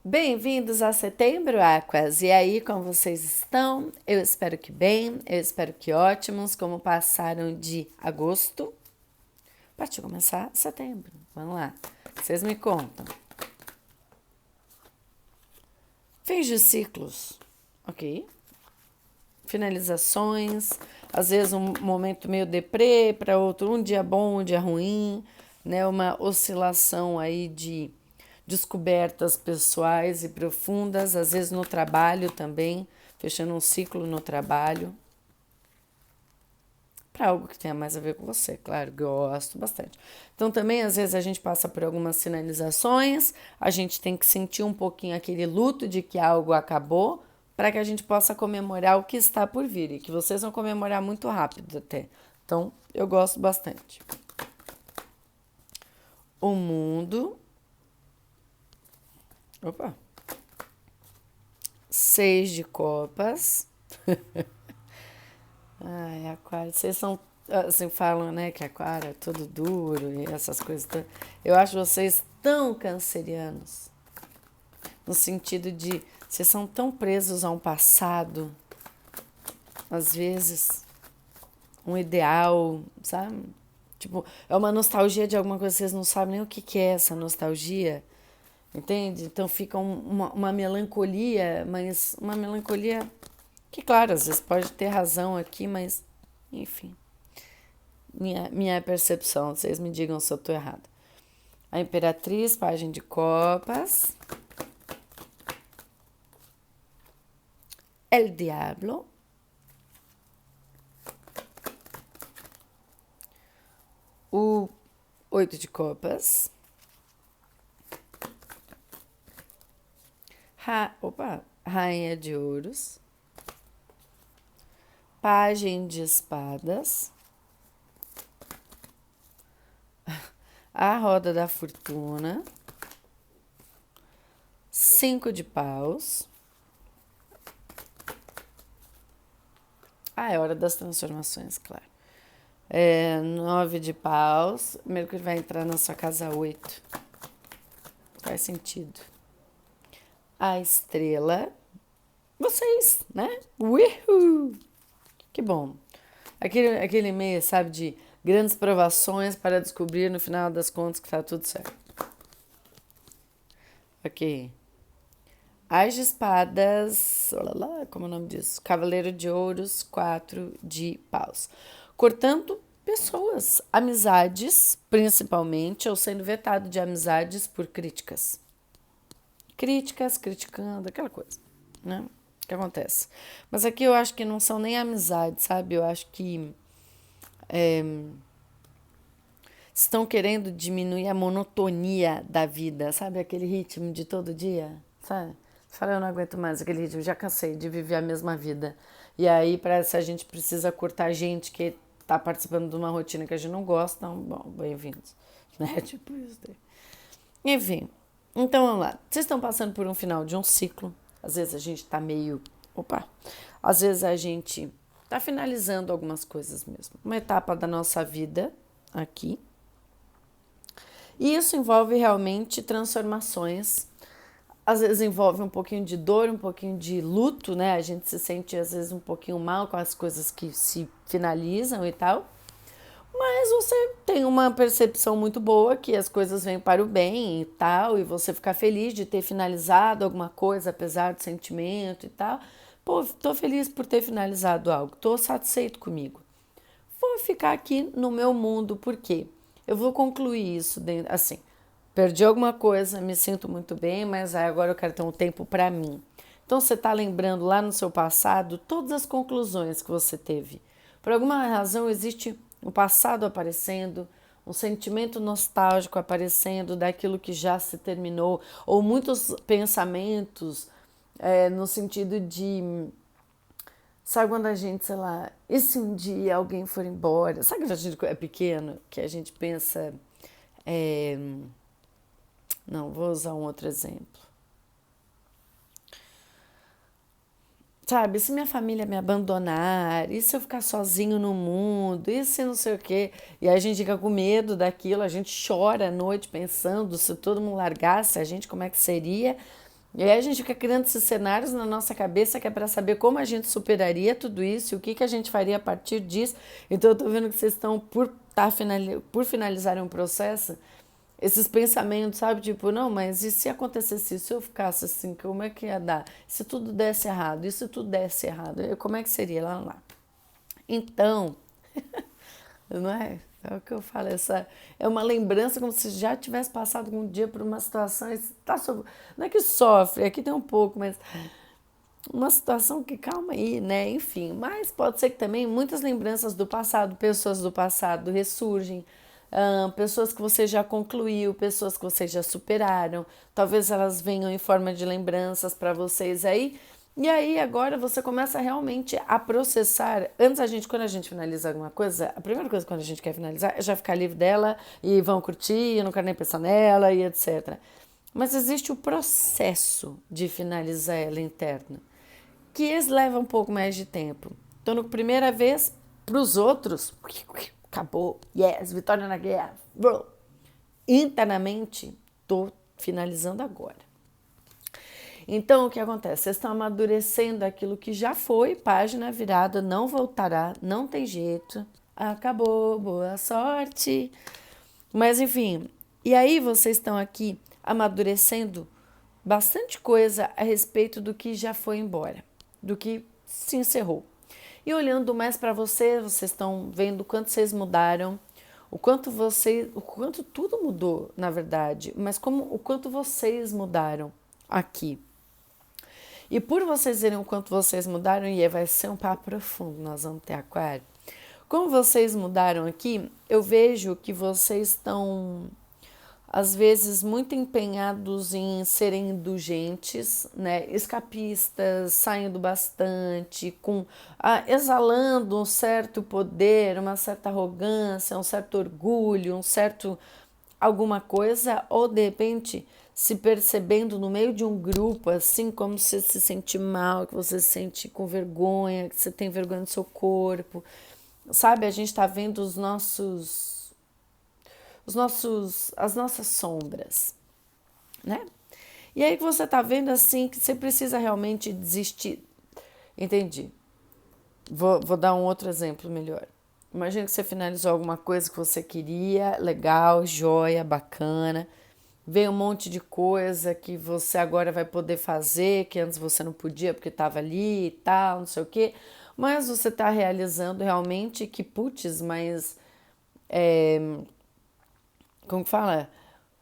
Bem-vindos a Setembro Aquas. E aí, como vocês estão? Eu espero que bem, eu espero que ótimos, como passaram de agosto. Partiu começar setembro. Vamos lá. Vocês me contam. Fins de ciclos, ok? Finalizações, às vezes um momento meio deprê, para outro um dia bom, um dia ruim, né? Uma oscilação aí de descobertas pessoais e profundas, às vezes no trabalho também, fechando um ciclo no trabalho, para algo que tenha mais a ver com você, claro, gosto bastante. Então também às vezes a gente passa por algumas sinalizações, a gente tem que sentir um pouquinho aquele luto de que algo acabou, para que a gente possa comemorar o que está por vir e que vocês vão comemorar muito rápido até. Então, eu gosto bastante. O mundo. Opa! Seis de copas. Ai, aquário, vocês são, assim, falam, né, que aquário é tudo duro e essas coisas. Eu acho vocês tão cancerianos, no sentido de vocês são tão presos a um passado, às vezes, um ideal, sabe? Tipo, é uma nostalgia de alguma coisa, vocês não sabem nem o que é essa nostalgia, entende? Então fica uma melancolia, mas uma melancolia que, claro, às vezes pode ter razão aqui, mas, enfim. Minha percepção, vocês me digam se eu estou errada. A Imperatriz, Pajem de Copas. El Diablo. O Oito de Copas. Rainha de Ouros. Pajem de Espadas. A Roda da Fortuna. Cinco de Paus. É hora das transformações, claro. Nove de Paus. Mercúrio vai entrar na sua casa 8. Faz sentido. A Estrela. Vocês, né? Uhul! Que bom. Aquele mês, sabe, de grandes provações para descobrir no final das contas que tá tudo certo. Ok. As de espadas, como é o nome disso? Cavaleiro de ouros, quatro de paus. Cortando pessoas, amizades, principalmente, ou sendo vetado de amizades por críticas. Críticas, criticando, aquela coisa, né? Que acontece. Mas aqui eu acho que não são nem amizades, sabe? Eu acho que estão querendo diminuir a monotonia da vida, sabe? Aquele ritmo de todo dia, sabe? Você fala, eu não aguento mais aquele ritmo, já cansei de viver a mesma vida. E aí parece que a gente precisa cortar gente que tá participando de uma rotina que a gente não gosta, então, bom, bem-vindos. Né? Tipo isso daí. Enfim, então vamos lá. Vocês estão passando por um final de um ciclo. Às vezes a gente tá meio. Opa! Às vezes a gente tá finalizando algumas coisas mesmo. Uma etapa da nossa vida aqui. E isso envolve realmente transformações. Às vezes envolve um pouquinho de dor, um pouquinho de luto, né? A gente se sente às vezes um pouquinho mal com as coisas que se finalizam e tal. Mas você tem uma percepção muito boa que as coisas vêm para o bem e tal, e você ficar feliz de ter finalizado alguma coisa, apesar do sentimento e tal. Pô, tô feliz por ter finalizado algo, tô satisfeito comigo. Vou ficar aqui no meu mundo, por quê? Eu vou concluir isso dentro, assim. Perdi alguma coisa, me sinto muito bem, mas agora eu quero ter um tempo para mim. Então você está lembrando lá no seu passado todas as conclusões que você teve. Por alguma razão existe um passado aparecendo, um sentimento nostálgico aparecendo daquilo que já se terminou, ou muitos pensamentos no sentido de. Sabe quando a gente, sei lá, e se um dia alguém for embora? Sabe quando a gente é pequeno, que a gente pensa. é, Não, vou usar um outro exemplo. Sabe, se minha família me abandonar, e se eu ficar sozinho no mundo, e se não sei o quê? E aí a gente fica com medo daquilo, a gente chora à noite pensando se todo mundo largasse a gente, como é que seria? E aí a gente fica criando esses cenários na nossa cabeça que é para saber como a gente superaria tudo isso e o que, que a gente faria a partir disso. Então eu tô vendo que vocês estão por finalizarem um processo, esses pensamentos, sabe? Tipo, não, mas e se acontecesse isso, se eu ficasse assim, como é que ia dar? Se tudo desse errado, e se tudo desse errado, como é que seria lá? Então, não é? É o que eu falo, essa é uma lembrança como se já tivesse passado algum dia por uma situação, e tá não é que sofre, aqui tem um pouco, mas uma situação que calma aí, né? Enfim, mas pode ser que também muitas lembranças do passado, pessoas do passado ressurgem, pessoas que você já concluiu, pessoas que vocês já superaram, talvez elas venham em forma de lembranças para vocês aí. E aí agora você começa realmente a processar. Antes quando a gente finaliza alguma coisa, a primeira coisa quando a gente quer finalizar é já ficar livre dela e vão curtir, eu não quero nem pensar nela e etc. Mas existe o processo de finalizar ela interna, que eles levam um pouco mais de tempo. Então, na primeira vez, para os outros, acabou, yes, vitória na guerra, bro. Internamente, estou finalizando agora. Então, o que acontece? Vocês estão amadurecendo aquilo que já foi, página virada, não voltará, não tem jeito, acabou, boa sorte. Mas, enfim, e aí vocês estão aqui amadurecendo bastante coisa a respeito do que já foi embora, do que se encerrou. E olhando mais para vocês estão vendo o quanto vocês mudaram, o quanto tudo mudou, na verdade, mas o quanto vocês mudaram aqui. E por vocês verem o quanto vocês mudaram, e vai ser um papo profundo, nós vamos ter aquário. Como vocês mudaram aqui, eu vejo que vocês estão às vezes muito empenhados em serem indulgentes, né? Escapistas, saindo bastante, exalando um certo poder, uma certa arrogância, um certo orgulho, um certo alguma coisa, ou de repente se percebendo no meio de um grupo, assim como você se sente mal, que você se sente com vergonha, que você tem vergonha do seu corpo, sabe? A gente está vendo as nossas sombras, né? E aí que você tá vendo assim que você precisa realmente desistir. Entendi. Vou dar um outro exemplo melhor. Imagina que você finalizou alguma coisa que você queria, legal, joia, bacana. Veio um monte de coisa que você agora vai poder fazer, que antes você não podia porque estava ali e tal, não sei o quê. Mas você está realizando realmente que, putz, mas como que fala?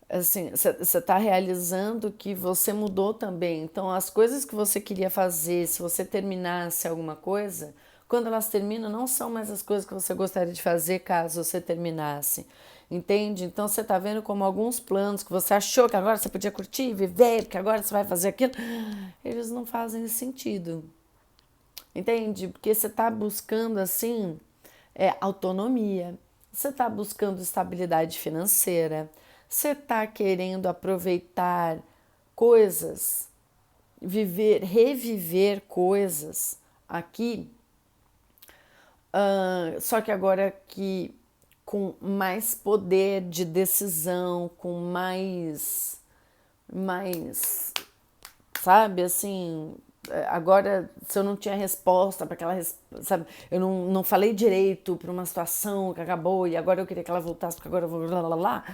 Assim, você está realizando que você mudou também. Então, as coisas que você queria fazer, se você terminasse alguma coisa, quando elas terminam, não são mais as coisas que você gostaria de fazer caso você terminasse. Entende? Então, você está vendo como alguns planos que você achou que agora você podia curtir, viver, porque agora você vai fazer aquilo, eles não fazem sentido. Entende? Porque você está buscando, assim, autonomia, você está buscando estabilidade financeira, você está querendo aproveitar coisas, reviver coisas aqui, só que agora que com mais poder de decisão, com mais, sabe, assim, agora se eu não tinha resposta para aquela, sabe, eu não falei direito para uma situação que acabou e agora eu queria que ela voltasse porque agora eu vou lá,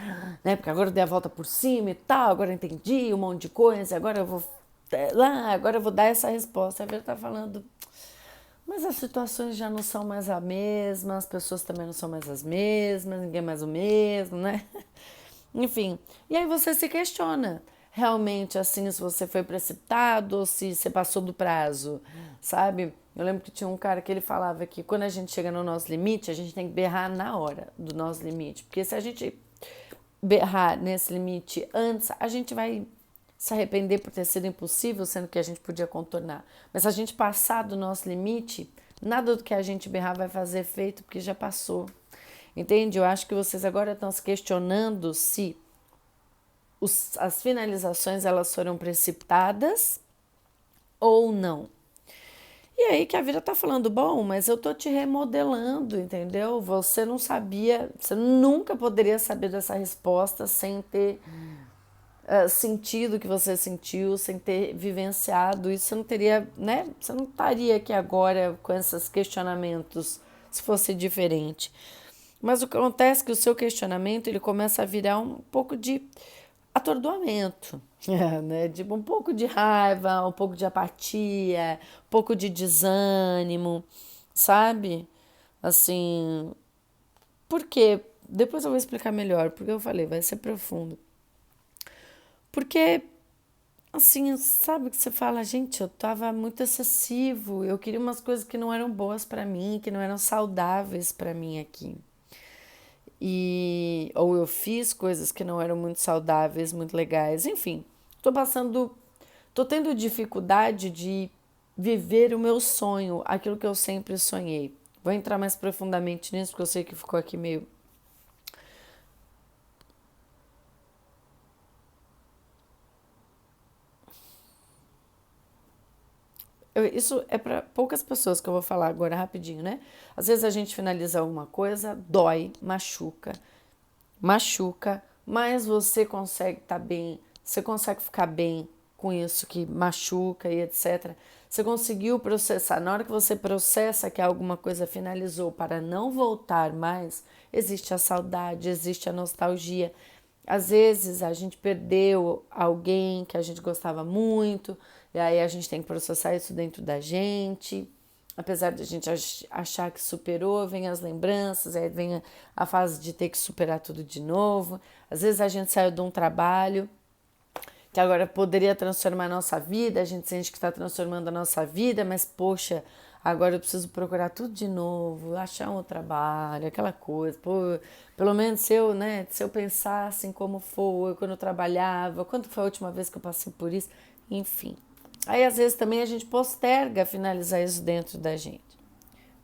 né, porque agora eu dei a volta por cima e tal, agora eu entendi um monte de coisa, agora eu vou lá, agora eu vou dar essa resposta. A Vera tá falando, mas as situações já não são mais a mesma, as pessoas também não são mais as mesmas, ninguém é mais o mesmo, né? Enfim, e aí você se questiona realmente assim se você foi precipitado ou se você passou do prazo, sabe? Eu lembro que tinha um cara que ele falava que quando a gente chega no nosso limite, a gente tem que berrar na hora do nosso limite, porque se a gente berrar nesse limite antes, a gente vai se arrepender por ter sido impossível, sendo que a gente podia contornar. Mas se a gente passar do nosso limite, nada do que a gente berrar vai fazer efeito, porque já passou. Entende? Eu acho que vocês agora estão se questionando se as finalizações elas foram precipitadas ou não. E aí que a vida tá falando, bom, mas eu tô te remodelando, entendeu? Você não sabia, você nunca poderia saber dessa resposta sem ter sentido que você sentiu, sem ter vivenciado isso, você não teria, né? Você não estaria aqui agora com esses questionamentos se fosse diferente. Mas o que acontece é que o seu questionamento ele começa a virar um pouco de atordoamento, né? Tipo, um pouco de raiva, um pouco de apatia, um pouco de desânimo, sabe? Assim, por quê? Depois eu vou explicar melhor, porque eu falei, vai ser profundo. Porque, assim, sabe que você fala, gente, eu tava muito excessivo, eu queria umas coisas que não eram boas pra mim, que não eram saudáveis pra mim aqui. Ou eu fiz coisas que não eram muito saudáveis, muito legais, enfim. Tô tendo dificuldade de viver o meu sonho, aquilo que eu sempre sonhei. Vou entrar mais profundamente nisso, porque eu sei que ficou aqui meio. Isso é para poucas pessoas que eu vou falar agora rapidinho, né? Às vezes a gente finaliza alguma coisa, dói, machuca, mas você consegue estar bem, você consegue ficar bem com isso que machuca e etc. Você conseguiu processar. Na hora que você processa que alguma coisa finalizou para não voltar mais, existe a saudade, existe a nostalgia. Às vezes a gente perdeu alguém que a gente gostava muito, e aí a gente tem que processar isso dentro da gente. Apesar de a gente achar que superou, vem as lembranças, aí vem a fase de ter que superar tudo de novo. Às vezes a gente saiu de um trabalho que agora poderia transformar a nossa vida, a gente sente que está transformando a nossa vida, mas poxa, agora eu preciso procurar tudo de novo, achar um trabalho, aquela coisa. Pô, pelo menos se eu pensasse em como foi, quando eu trabalhava, quando foi a última vez que eu passei por isso, enfim. Aí às vezes também a gente posterga finalizar isso dentro da gente.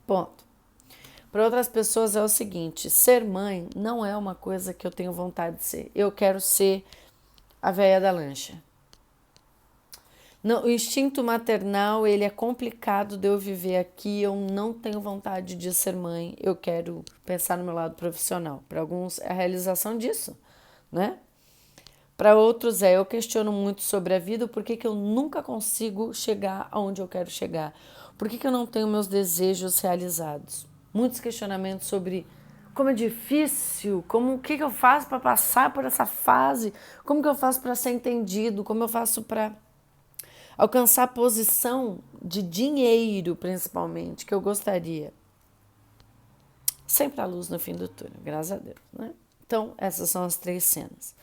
Ponto. Para outras pessoas é o seguinte: ser mãe não é uma coisa que eu tenho vontade de ser. Eu quero ser a véia da lancha. Não, o instinto maternal ele é complicado de eu viver aqui. Eu não tenho vontade de ser mãe. Eu quero pensar no meu lado profissional. Para alguns é a realização disso, né? Para outros eu questiono muito sobre a vida, por que eu nunca consigo chegar aonde eu quero chegar? Por que eu não tenho meus desejos realizados? Muitos questionamentos sobre como é difícil, como o que eu faço para passar por essa fase, como que eu faço para ser entendido, como eu faço para alcançar a posição de dinheiro, principalmente, que eu gostaria. Sempre a luz no fim do túnel, graças a Deus, né? Então, essas são as três cenas.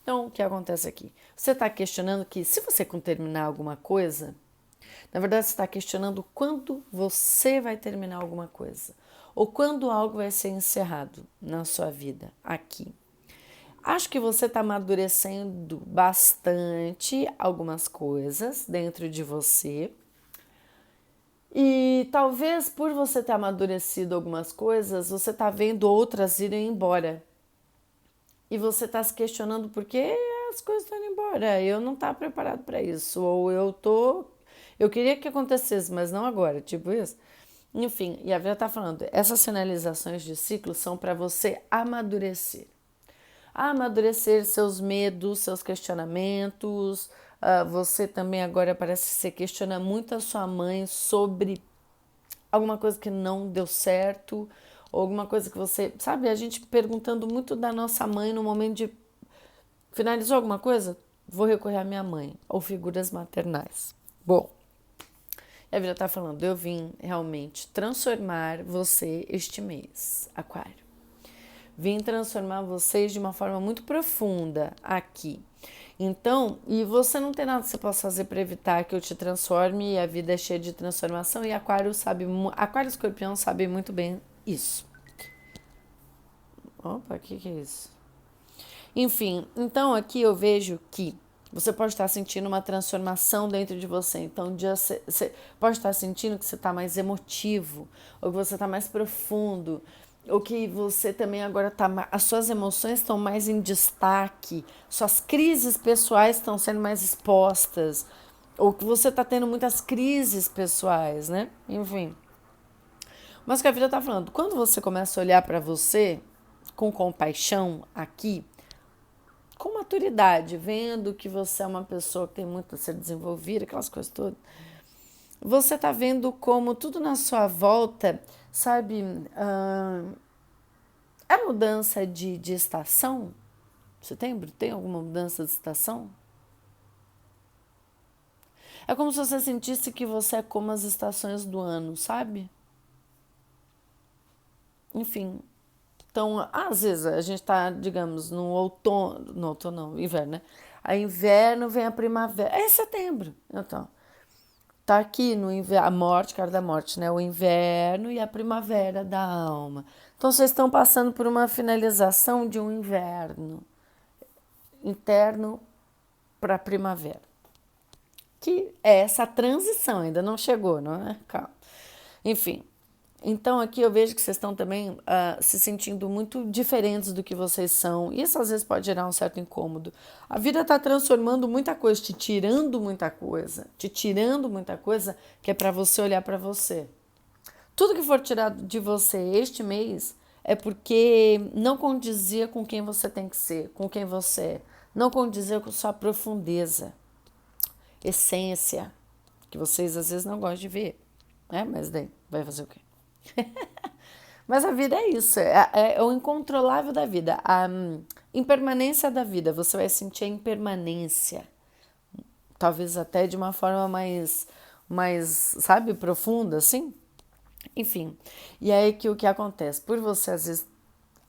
Então, o que acontece aqui? Você está questionando que se você terminar alguma coisa, na verdade você está questionando quando você vai terminar alguma coisa. Ou quando algo vai ser encerrado na sua vida, aqui. Acho que você está amadurecendo bastante algumas coisas dentro de você. E talvez por você ter amadurecido algumas coisas, você está vendo outras irem embora. E você está se questionando por que as coisas estão indo embora. Eu não estava preparado para isso. Ou eu tô. Eu queria que acontecesse, mas não agora. Tipo isso. Enfim, e a Vera está falando, essas finalizações de ciclo são para você amadurecer. Amadurecer seus medos, seus questionamentos. Você também agora parece que você questiona muito a sua mãe sobre alguma coisa que não deu certo, ou alguma coisa que você. Sabe, a gente perguntando muito da nossa mãe no momento de. Finalizou alguma coisa? Vou recorrer à minha mãe, ou figuras maternais. Bom, a vida está falando, eu vim realmente transformar você este mês, Aquário. Vim transformar vocês de uma forma muito profunda aqui. Então, e você não tem nada que você possa fazer para evitar que eu te transforme, e a vida é cheia de transformação, e Aquário e Escorpião sabem muito bem isso. Opa, o que é isso? Enfim, então aqui eu vejo que você pode estar sentindo uma transformação dentro de você. Então, você pode estar sentindo que você está mais emotivo, ou que você está mais profundo, ou que você também agora está. As suas emoções estão mais em destaque, suas crises pessoais estão sendo mais expostas, ou que você está tendo muitas crises pessoais, né? Enfim. Mas o que a vida está falando, quando você começa a olhar para você com compaixão aqui, com maturidade, vendo que você é uma pessoa que tem muito a ser desenvolvida, aquelas coisas todas. Você tá vendo como tudo na sua volta, sabe, é mudança de estação? Setembro tem alguma mudança de estação? É como se você sentisse que você é como as estações do ano, sabe? Enfim. Então, às vezes a gente tá, digamos, no outono não, inverno, né? Aí inverno vem a primavera, é setembro. Então, tá aqui no inverno, a morte, cara da morte, né? O inverno e a primavera da alma. Então, vocês estão passando por uma finalização de um inverno interno para a primavera. Que é essa transição, ainda não chegou, não é? Calma. Enfim, então aqui eu vejo que vocês estão também se sentindo muito diferentes do que vocês são. Isso às vezes pode gerar um certo incômodo. A vida está transformando muita coisa, te tirando muita coisa que é para você olhar para você. Tudo que for tirado de você este mês é porque não condizia com quem você tem que ser, com quem você é. Não condizia com sua profundeza, essência, que vocês às vezes não gostam de ver, né? Mas daí vai fazer o quê? Mas a vida é isso, é o incontrolável da vida, a impermanência da vida. Você vai sentir a impermanência, talvez até de uma forma mais, sabe, profunda, assim. Enfim, e aí que o que acontece? Por você às vezes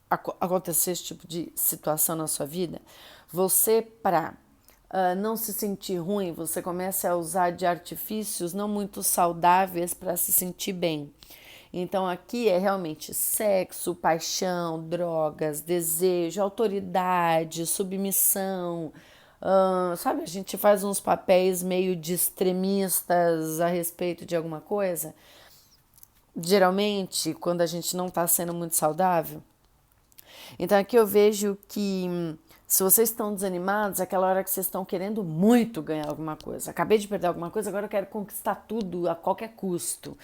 acontecer esse tipo de situação na sua vida, você para não se sentir ruim, você começa a usar de artifícios não muito saudáveis para se sentir bem. Então aqui é realmente sexo, paixão, drogas, desejo, autoridade, submissão. Sabe, a gente faz uns papéis meio de extremistas a respeito de alguma coisa. Geralmente, quando a gente não está sendo muito saudável. Então aqui eu vejo que se vocês estão desanimados, é aquela hora que vocês estão querendo muito ganhar alguma coisa. Acabei de perder alguma coisa, agora eu quero conquistar tudo a qualquer custo.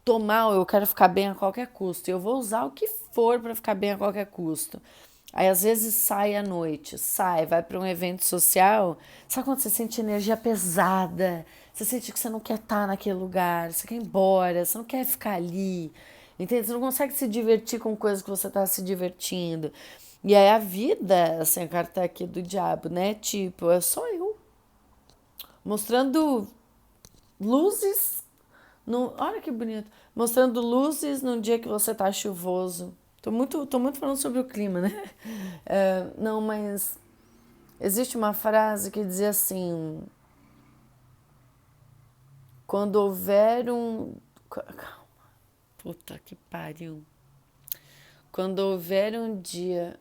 Tô mal, eu quero ficar bem a qualquer custo. Eu vou usar o que for para ficar bem a qualquer custo. Aí às vezes sai à noite, vai para um evento social. Sabe quando você sente energia pesada? Você sente que você não quer estar naquele lugar, você quer ir embora, você não quer ficar ali. Entende? Você não consegue se divertir com coisas que você está se divertindo. E aí a vida, assim, a carta aqui do diabo, né? Tipo, é só eu. Mostrando luzes. Olha que bonito. Mostrando luzes num dia que você tá chuvoso. Tô muito falando sobre o clima, né? Não, mas existe uma frase que dizia assim: quando houver um. Calma. Puta que pariu. Quando houver um dia.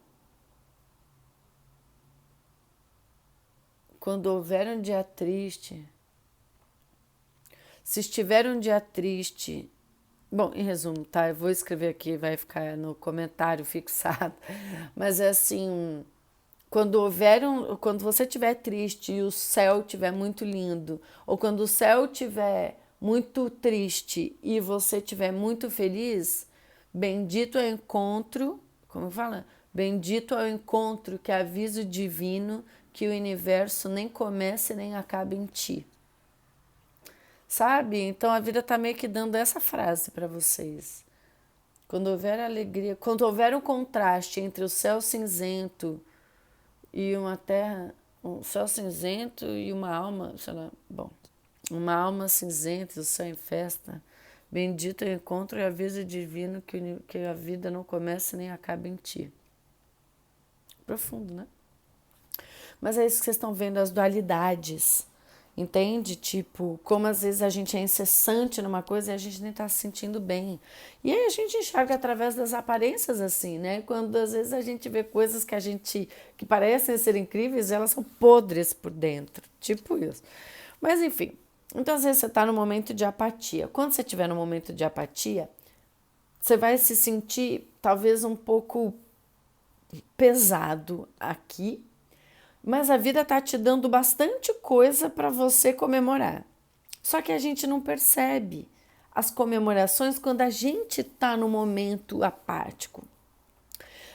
Quando houver um dia triste. Se estiver um dia triste. Bom, em resumo, tá? Eu vou escrever aqui, vai ficar no comentário fixado. Mas é assim. Quando você estiver triste e o céu estiver muito lindo, ou quando o céu estiver muito triste e você estiver muito feliz, bendito é o encontro, como fala? Bendito é o encontro que avisa o divino que o universo nem comece nem acabe em ti. Sabe? Então a vida tá meio que dando essa frase para vocês. Quando houver alegria, quando houver um contraste entre o céu cinzento e uma terra, um céu cinzento e uma alma, sei lá, bom, uma alma cinzenta e o céu em festa. Bendito é o encontro e aviso divino que a vida não comece nem acabe em ti. Profundo, né? Mas é isso que vocês estão vendo, as dualidades. Entende? Tipo, como às vezes a gente é incessante numa coisa e a gente nem tá se sentindo bem. E aí a gente enxerga através das aparências assim, né? Quando às vezes a gente vê coisas que parecem ser incríveis, elas são podres por dentro. Tipo isso. Mas enfim. Então às vezes você tá no momento de apatia. Quando você estiver no momento de apatia, você vai se sentir talvez um pouco pesado aqui, mas a vida tá te dando bastante coisa para você comemorar. Só que a gente não percebe as comemorações quando a gente tá no momento apático.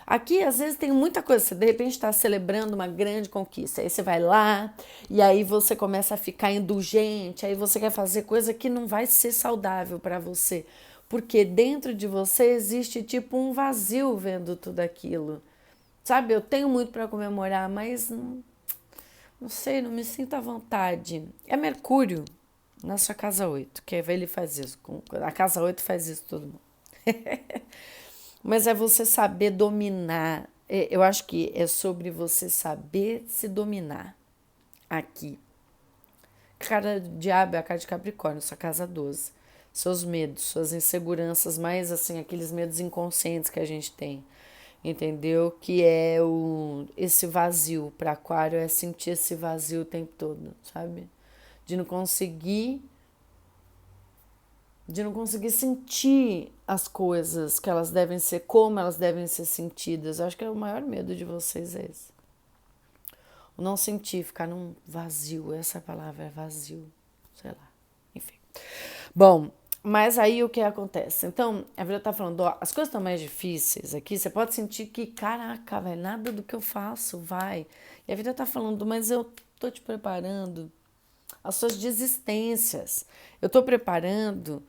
Aqui, às vezes, tem muita coisa. Você, de repente, está celebrando uma grande conquista. Aí você vai lá e aí você começa a ficar indulgente. Aí você quer fazer coisa que não vai ser saudável para você. Porque dentro de você existe tipo um vazio vendo tudo aquilo. Sabe, eu tenho muito para comemorar, mas não sei, não me sinto à vontade. É Mercúrio na sua casa 8 que ele faz isso. A casa 8 faz isso todo mundo. Mas é você saber dominar. Eu acho que é sobre você saber se dominar aqui. Cara do diabo é a cara de Capricórnio, sua casa 12. Seus medos, suas inseguranças, mais assim, aqueles medos inconscientes que a gente tem. Entendeu? Que é esse vazio. Para Aquário é sentir esse vazio o tempo todo, sabe? De não conseguir de não conseguir sentir as coisas que elas devem ser, como elas devem ser sentidas. Eu acho que é o maior medo de vocês é esse. O não sentir, ficar num vazio. Essa palavra é vazio. Sei lá. Enfim. Bom, mas aí o que acontece? Então, a vida tá falando, ó, as coisas estão mais difíceis aqui, você pode sentir que, caraca, velho, nada do que eu faço vai. E a vida tá falando, mas eu tô te preparando as suas desistências. Eu tô preparando,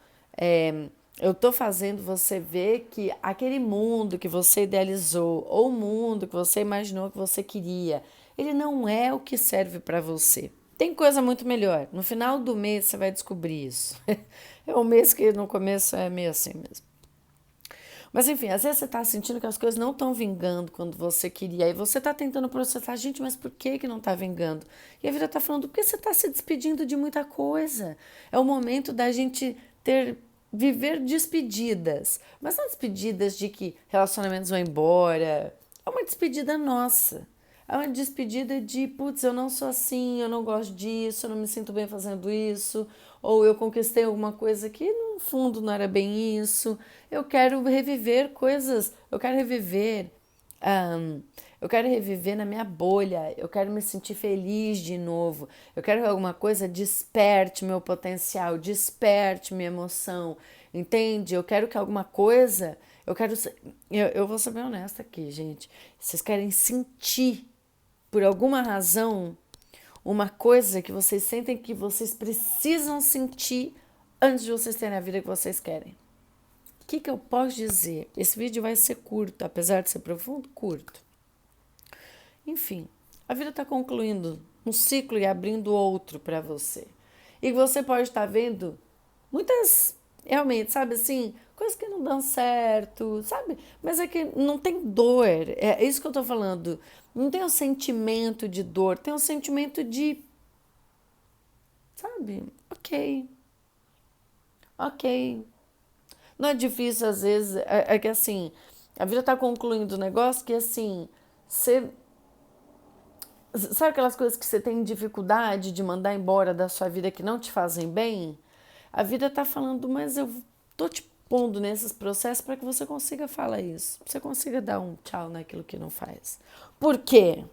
eu tô fazendo você ver que aquele mundo que você idealizou, ou o mundo que você imaginou que você queria, ele não é o que serve para você. Tem coisa muito melhor. No final do mês você vai descobrir isso. É um mês que no começo é meio assim mesmo. Mas enfim, às vezes você está sentindo que as coisas não estão vingando quando você queria. Aí você está tentando processar, gente, mas por que não está vingando? E a vida está falando, porque você está se despedindo de muita coisa. É o momento da gente viver despedidas. Mas não despedidas de que relacionamentos vão embora. É uma despedida nossa. É uma despedida de, putz, eu não sou assim, eu não gosto disso, eu não me sinto bem fazendo isso, ou eu conquistei alguma coisa que no fundo não era bem isso. Eu quero reviver coisas, um, eu quero reviver na minha bolha, eu quero me sentir feliz de novo, eu quero que alguma coisa desperte meu potencial, desperte minha emoção, entende? Eu quero que alguma coisa, eu vou ser bem honesta aqui, gente, vocês querem sentir por alguma razão, uma coisa que vocês sentem que vocês precisam sentir antes de vocês terem a vida que vocês querem. O que eu posso dizer? Esse vídeo vai ser curto, apesar de ser profundo, curto. Enfim, a vida está concluindo um ciclo e abrindo outro para você. E você pode estar vendo muitas, realmente, sabe assim, coisas que não dão certo, sabe? Mas é que não tem dor, é isso que eu tô falando. Não tem o sentimento de dor, tem o sentimento de, sabe? Ok, ok. Não é difícil às vezes, é que assim, a vida tá concluindo um negócio que assim, você. Sabe aquelas coisas que você tem dificuldade de mandar embora da sua vida que não te fazem bem? A vida tá falando, mas eu tô te pondo nesses processos para que você consiga falar isso. Você consiga dar um tchau naquilo que não faz. Por quê?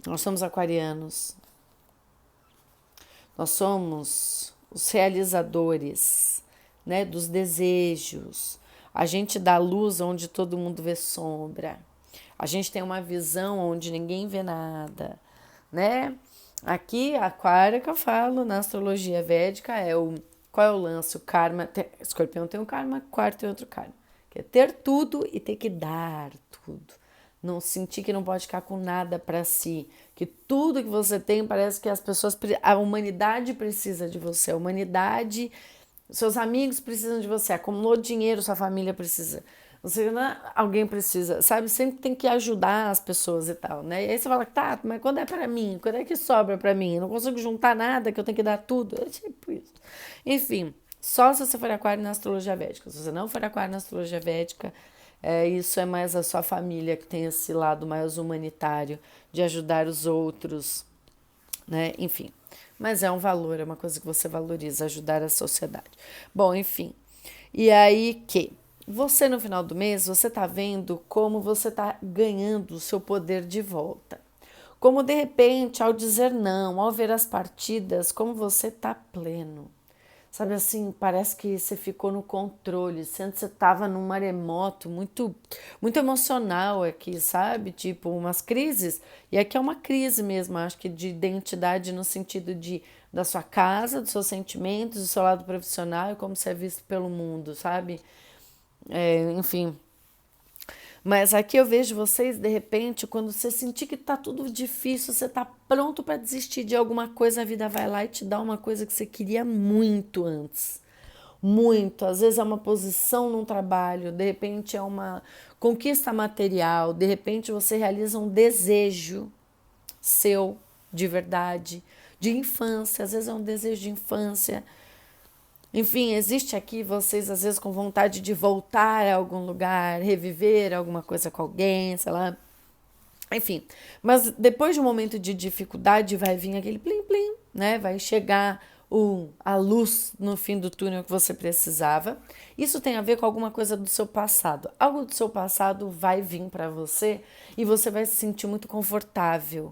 Nós somos aquarianos. Nós somos os realizadores, né, dos desejos. A gente dá luz onde todo mundo vê sombra. A gente tem uma visão onde ninguém vê nada, né? Aqui, aquário que eu falo na astrologia védica qual é o lance? O karma, escorpião tem um karma, aquário tem outro karma. Que é ter tudo e ter que dar tudo. Não sentir que não pode ficar com nada para si, que tudo que você tem parece que a humanidade precisa de você, a humanidade, seus amigos precisam de você, acumulou dinheiro, sua família precisa. Você, alguém precisa, sabe? Sempre tem que ajudar as pessoas e tal, né? E aí você fala, tá, mas quando é para mim? Quando é que sobra para mim? Eu não consigo juntar nada, que eu tenho que dar tudo. É tipo isso. Enfim, só se você for aquário na astrologia védica. Se você não for aquário na astrologia védica, isso é mais a sua família que tem esse lado mais humanitário de ajudar os outros, né? Enfim. Mas é um valor, é uma coisa que você valoriza, ajudar a sociedade. Bom, enfim. E aí que você no final do mês, você tá vendo como você tá ganhando o seu poder de volta. Como de repente, ao dizer não, ao ver as partidas, como você tá pleno. Sabe assim, parece que você ficou no controle, sendo que você tava num maremoto muito emocional aqui, sabe? Tipo, umas crises. E aqui é uma crise mesmo, acho que de identidade no sentido de da sua casa, dos seus sentimentos, do seu lado profissional e como você é visto pelo mundo, sabe? Enfim, mas aqui eu vejo vocês, de repente, quando você sentir que tá tudo difícil, você tá pronto para desistir de alguma coisa, a vida vai lá e te dá uma coisa que você queria muito antes. Muito. Às vezes é uma posição num trabalho, de repente é uma conquista material, de repente você realiza um desejo seu de verdade, de infância, às vezes é um desejo de infância. Enfim, existe aqui vocês às vezes com vontade de voltar a algum lugar, reviver alguma coisa com alguém, sei lá. Enfim, mas depois de um momento de dificuldade vai vir aquele plim plim, né? Vai chegar a luz no fim do túnel que você precisava. Isso tem a ver com alguma coisa do seu passado. Algo do seu passado vai vir para você e você vai se sentir muito confortável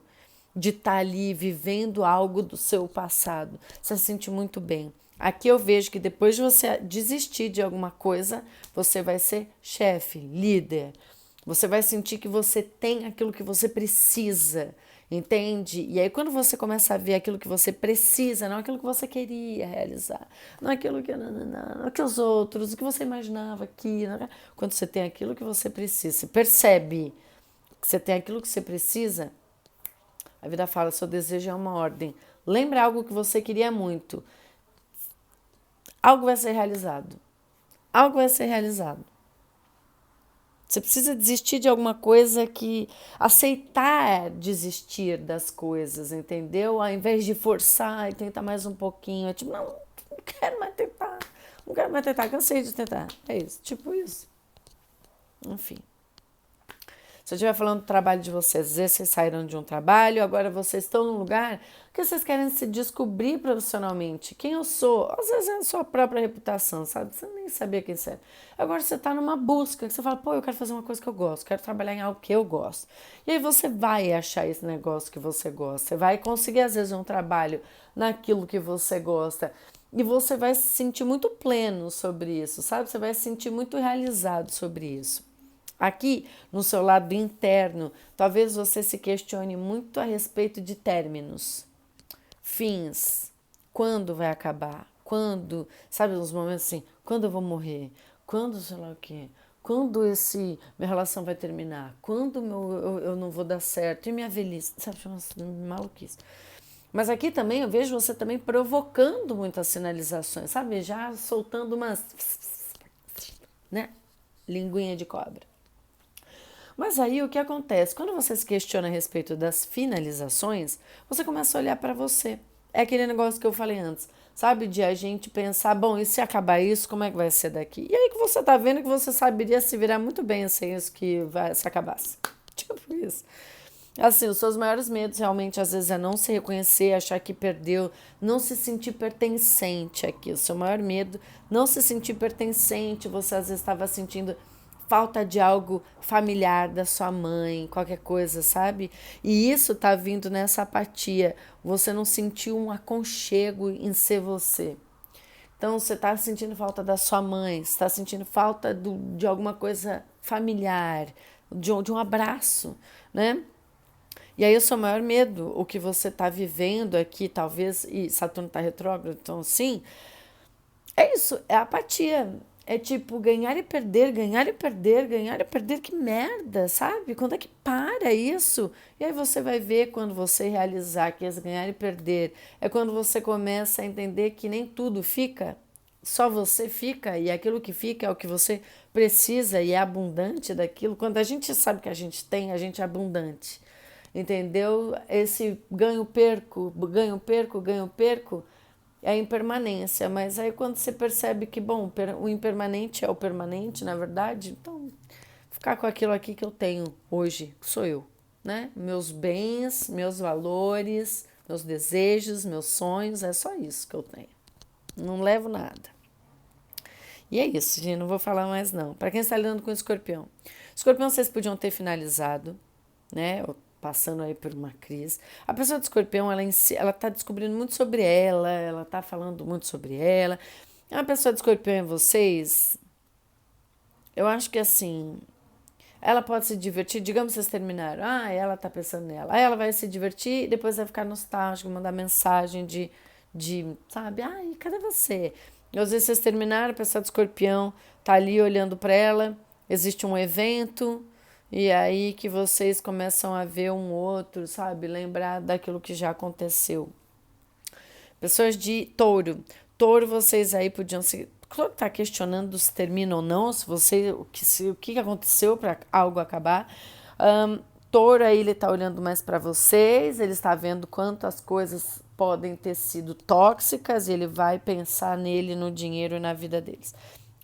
de estar ali vivendo algo do seu passado. Você se sente muito bem. Aqui eu vejo que depois de você desistir de alguma coisa, você vai ser chefe, líder. Você vai sentir que você tem aquilo que você precisa, entende? E aí quando você começa a ver aquilo que você precisa, não aquilo que você queria realizar, não aquilo que não que os outros, o que você imaginava aqui, não, quando você tem aquilo que você precisa, você percebe que você tem aquilo que você precisa, a vida fala, seu desejo é uma ordem. Lembra algo que você queria muito. Algo vai ser realizado. Algo vai ser realizado. Você precisa desistir de alguma coisa que aceitar desistir das coisas, entendeu? Ao invés de forçar e tentar mais um pouquinho. É tipo, não quero mais tentar. Não quero mais tentar, cansei de tentar. É isso, tipo isso. Enfim. Se eu estiver falando do trabalho de vocês, às vezes vocês saíram de um trabalho, agora vocês estão num lugar que vocês querem se descobrir profissionalmente. Quem eu sou? Às vezes é a sua própria reputação, sabe? Você nem sabia quem você é. Agora você está numa busca, que você fala, pô, eu quero fazer uma coisa que eu gosto, quero trabalhar em algo que eu gosto. E aí você vai achar esse negócio que você gosta. Você vai conseguir, às vezes, um trabalho naquilo que você gosta. E você vai se sentir muito pleno sobre isso, sabe? Você vai se sentir muito realizado sobre isso. Aqui, no seu lado interno, talvez você se questione muito a respeito de términos, fins, quando vai acabar, quando, sabe, uns momentos assim, quando eu vou morrer, quando sei lá o quê, quando minha relação vai terminar, quando eu não vou dar certo, e minha velhice, sabe, umas maluquice. Mas aqui também eu vejo você também provocando muitas sinalizações, sabe, já soltando umas, né, linguinha de cobra. Mas aí o que acontece? Quando você se questiona a respeito das finalizações, você começa a olhar para você. É aquele negócio que eu falei antes, sabe? De a gente pensar, bom, e se acabar isso, como é que vai ser daqui? E aí que você tá vendo que você saberia se virar muito bem sem isso que vai se acabasse. Tipo isso. Assim, os seus maiores medos realmente às vezes é não se reconhecer, achar que perdeu, não se sentir pertencente aqui. O seu maior medo, não se sentir pertencente, você às vezes estava sentindo falta de algo familiar da sua mãe, qualquer coisa, sabe? E isso tá vindo nessa apatia. Você não sentiu um aconchego em ser você. Então você está sentindo falta da sua mãe, está sentindo falta de alguma coisa familiar, de um abraço, né? E aí o seu maior medo, o que você está vivendo aqui, talvez, e Saturno está retrógrado, então sim, é isso, é apatia. É tipo ganhar e perder, ganhar e perder, ganhar e perder, que merda, sabe? Quando é que para isso? E aí você vai ver quando você realizar que esse ganhar e perder é quando você começa a entender que nem tudo fica, só você fica, e aquilo que fica é o que você precisa e é abundante daquilo. Quando a gente sabe que a gente tem, a gente é abundante. Entendeu? Esse ganho-perco, ganho-perco, ganho-perco é a impermanência, mas aí quando você percebe que, bom, o impermanente é o permanente, na verdade, então ficar com aquilo aqui que eu tenho hoje, sou eu, né? Meus bens, meus valores, meus desejos, meus sonhos, é só isso que eu tenho. Não levo nada. E é isso, gente, não vou falar mais não. Para quem está lidando com o escorpião. Escorpião, vocês podiam ter finalizado, né? passando aí por uma crise. A pessoa de escorpião, ela em si, ela tá descobrindo muito sobre ela tá falando muito sobre ela. A pessoa de escorpião em vocês, eu acho que assim, ela pode se divertir, digamos que vocês terminaram, ela tá pensando nela, aí ela vai se divertir, depois vai ficar nostálgica, mandar mensagem sabe, cadê você? E às vezes vocês terminaram, a pessoa de escorpião tá ali olhando para ela, existe um evento, e aí que vocês começam a ver um outro, sabe, lembrar daquilo que já aconteceu. Pessoas de touro. Touro, vocês aí podiam se. Claro que tá questionando se termina ou não, o que aconteceu para algo acabar. Touro aí, ele tá olhando mais para vocês, ele está vendo quanto as coisas podem ter sido tóxicas e ele vai pensar nele, no dinheiro e na vida deles.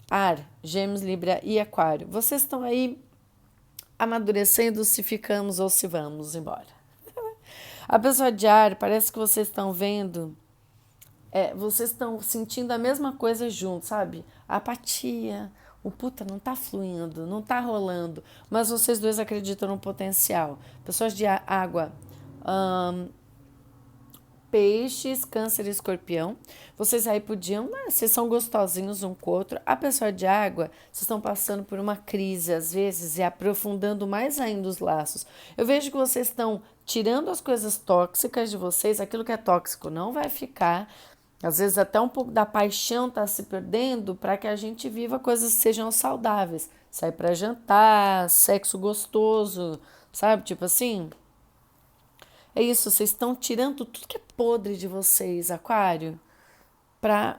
Ar, Gêmeos, Libra e Aquário. Vocês estão aí amadurecendo se ficamos ou se vamos embora. A pessoa de ar, parece que vocês estão vendo vocês estão sentindo a mesma coisa junto, sabe? A apatia, o puta não tá fluindo, não tá rolando, mas vocês dois acreditam no potencial. Pessoas de água, peixes, câncer e escorpião, vocês aí podiam, vocês são gostosinhos um com o outro. A pessoa de água, vocês estão passando por uma crise às vezes e aprofundando mais ainda os laços. Eu vejo que vocês estão tirando as coisas tóxicas de vocês, aquilo que é tóxico não vai ficar. Às vezes até um pouco da paixão está se perdendo para que a gente viva coisas que sejam saudáveis. Sair para jantar, sexo gostoso, sabe? Tipo assim. É isso, vocês estão tirando tudo que é podre de vocês, Aquário, para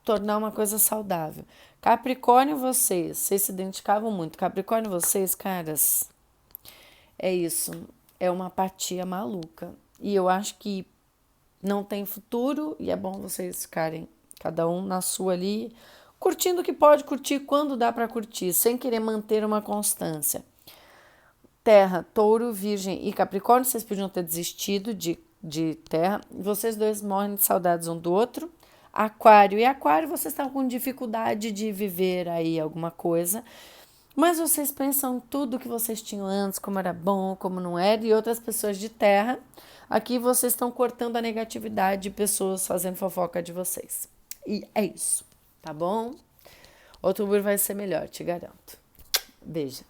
tornar uma coisa saudável. Capricórnio, vocês se identificavam muito. Capricórnio, vocês, caras, é isso. É uma apatia maluca. E eu acho que não tem futuro e é bom vocês ficarem cada um na sua ali, curtindo o que pode curtir quando dá para curtir, sem querer manter uma constância. Terra, Touro, Virgem e Capricórnio, vocês podiam ter desistido de Terra. Vocês dois morrem de saudades um do outro. Aquário e Aquário, vocês estão com dificuldade de viver aí alguma coisa. Mas vocês pensam tudo que vocês tinham antes, como era bom, como não era, e outras pessoas de terra. Aqui vocês estão cortando a negatividade de pessoas fazendo fofoca de vocês. E é isso, tá bom? Outubro vai ser melhor, te garanto. Beijo.